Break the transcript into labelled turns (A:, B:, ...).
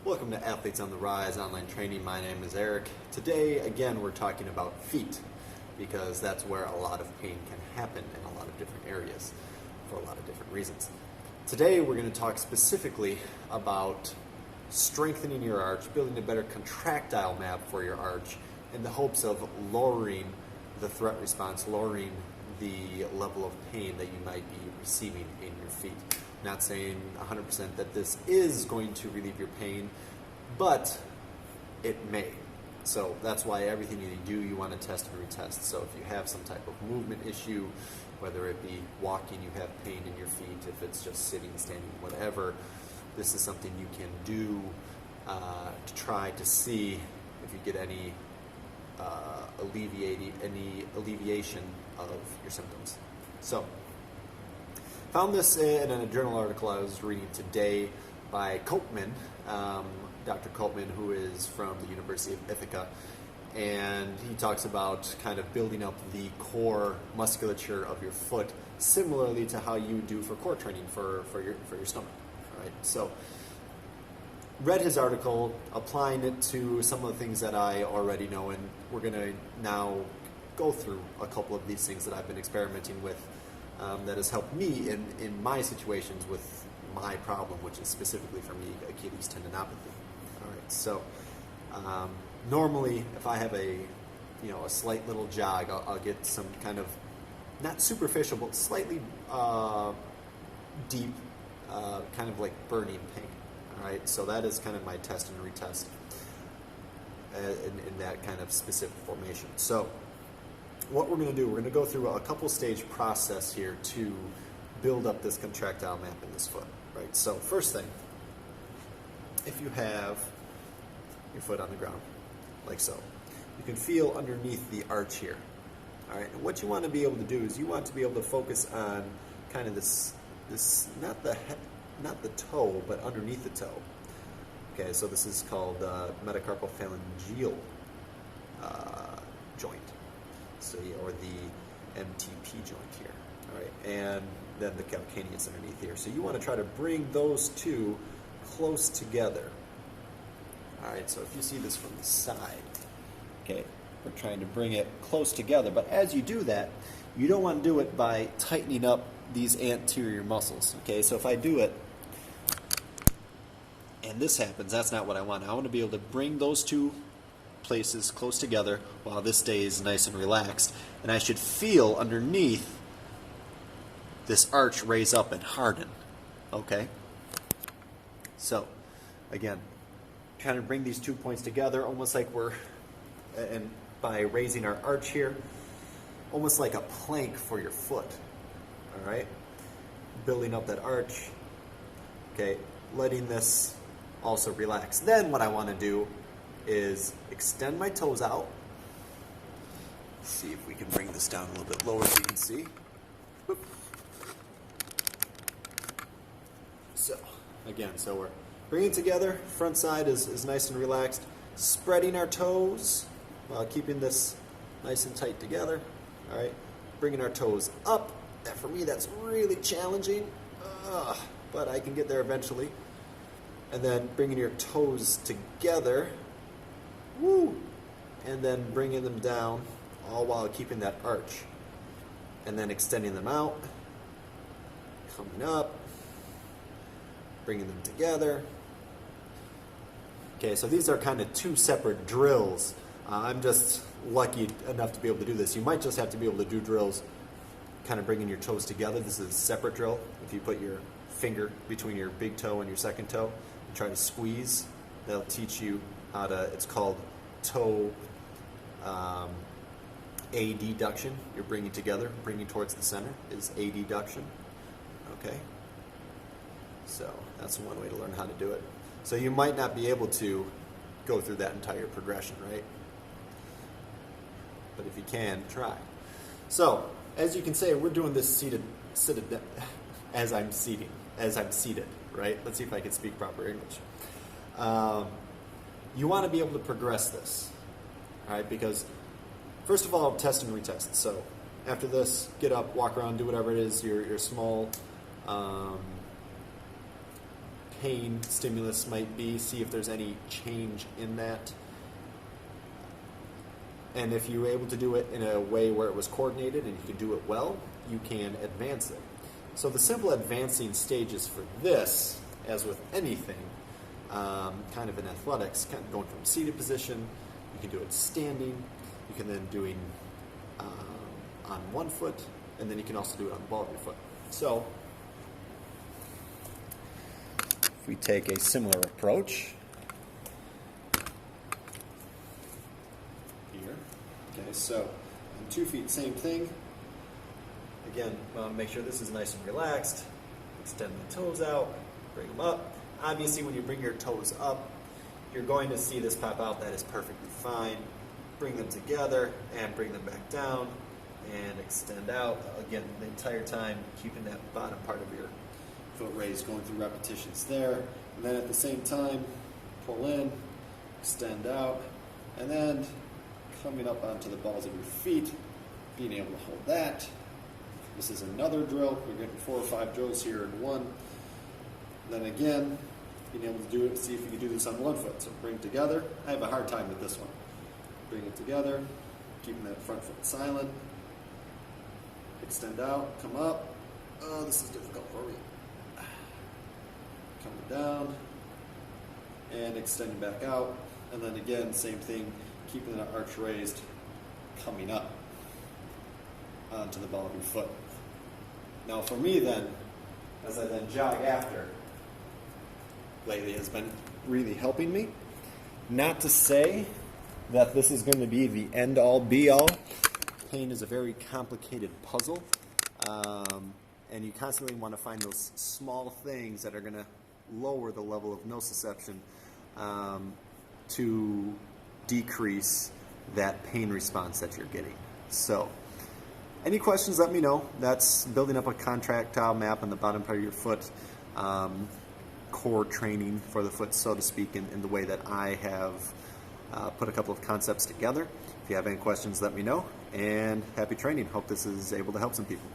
A: Welcome to Athletes on the Rise online training. My name is Eric. Today, again, we're talking about feet because that's where a lot of pain can happen in a lot of different areas for a lot of different reasons. Today, we're going to talk specifically about strengthening your arch, building a better contractile map for your arch in the hopes of lowering the threat response, lowering the level of pain that you might be receiving in your feet. Not saying 100% that this is going to relieve your pain, but it may. So that's why everything you do, you want to test and retest. So if you have some type of movement issue, whether it be walking, you have pain in your feet, if it's just sitting, standing, whatever, this is something you can do to try to see if you get any alleviation of your symptoms. So, found this in a journal article I was reading today by Koopman, Dr. Koopman, who is from the University of Ithaca, and he talks about kind of building up the core musculature of your foot, similarly to how you do for core training for your stomach. Right? So, read his article, applying it to some of the things that I already know, and we're going to now go through a couple of these things that I've been experimenting with that has helped me in my situations with my problem, which is specifically for me Achilles tendinopathy. All right, so normally if I have a slight little jog, I'll get some kind of not superficial but slightly deep kind of like burning pain. All right, so that is kind of my test and retest in that kind of specific formation. So what we're going to do, we're going to go through a couple stage process here to build up this contractile map in this foot, right? So first thing, if you have your foot on the ground, like so, you can feel underneath the arch here, all right? And what you want to be able to do is you want to be able to focus on kind of this not the toe, but underneath the toe. Okay, so this is called metacarpophalangeal joint. So, or the MTP joint here, all right, and then the calcaneus underneath here. So you want to try to bring those two close together. All right, so if you see this from the side, okay, we're trying to bring it close together. But as you do that, you don't want to do it by tightening up these anterior muscles. Okay, so if I do it and this happens, that's not what I want. I want to be able to bring those two places close together while this stays nice and relaxed, and I should feel underneath this arch raise up and harden. Okay, so again, kind of bring these 2 points together almost like we're, and by raising our arch here, almost like a plank for your foot. All right, building up that arch. Okay, letting this also relax. Then what I want to do is extend my toes out. See if we can bring this down a little bit lower so you can see. Whoop. So, again, so we're bringing it together. Front side is nice and relaxed. Spreading our toes while keeping this nice and tight together. All right, bringing our toes up. And for me, that's really challenging, but I can get there eventually. And then bringing your toes together. Woo! And then bringing them down, all while keeping that arch. And then extending them out, coming up, bringing them together. Okay, so these are kind of two separate drills. I'm just lucky enough to be able to do this. You might just have to be able to do drills kind of bringing your toes together. This is a separate drill. If you put your finger between your big toe and your second toe and try to squeeze, that'll teach you how to, it's called toe adduction. You're bringing together, bringing towards the center is adduction. Okay? So that's one way to learn how to do it. So you might not be able to go through that entire progression, right? But if you can, try. So, as you can say, we're doing this seated as I'm seated, right? Let's see if I can speak proper English. You want to be able to progress this, all right? Because first of all, test and retest. So after this, get up, walk around, do whatever it is your small pain stimulus might be, see if there's any change in that. And if you're able to do it in a way where it was coordinated and you can do it well, you can advance it. So the simple advancing stages for this, as with anything, kind of in athletics, kind of going from seated position, you can do it standing, you can then doing on one foot, and then you can also do it on the ball of your foot. So if we take a similar approach here, okay, so on 2 feet, same thing. Again, make sure this is nice and relaxed. Extend the toes out, bring them up. Obviously, when you bring your toes up, you're going to see this pop out. That is perfectly fine. Bring them together and bring them back down and extend out. Again, the entire time, keeping that bottom part of your foot raised, going through repetitions there. And then at the same time, pull in, extend out, and then coming up onto the balls of your feet, being able to hold that. This is another drill. We're getting 4 or 5 drills here in one. Then again, being able to do it, see if you can do this on one foot. So bring it together. I have a hard time with this one. Bring it together, keeping that front foot silent. Extend out, come up. Oh, this is difficult for me. Coming down, and extending back out. And then again, same thing, keeping that arch raised, coming up onto the ball of your foot. Now for me then, as I then jog after, lately has been really helping me. Not to say that this is going to be the end-all, be-all. Pain is a very complicated puzzle, and you constantly want to find those small things that are going to lower the level of nociception to decrease that pain response that you're getting. So, any questions, let me know. That's building up a contractile map on the bottom part of your foot, core training for the foot, so to speak, in the way that I have put a couple of concepts together. If you have any questions, let me know, and happy training. Hope this is able to help some people.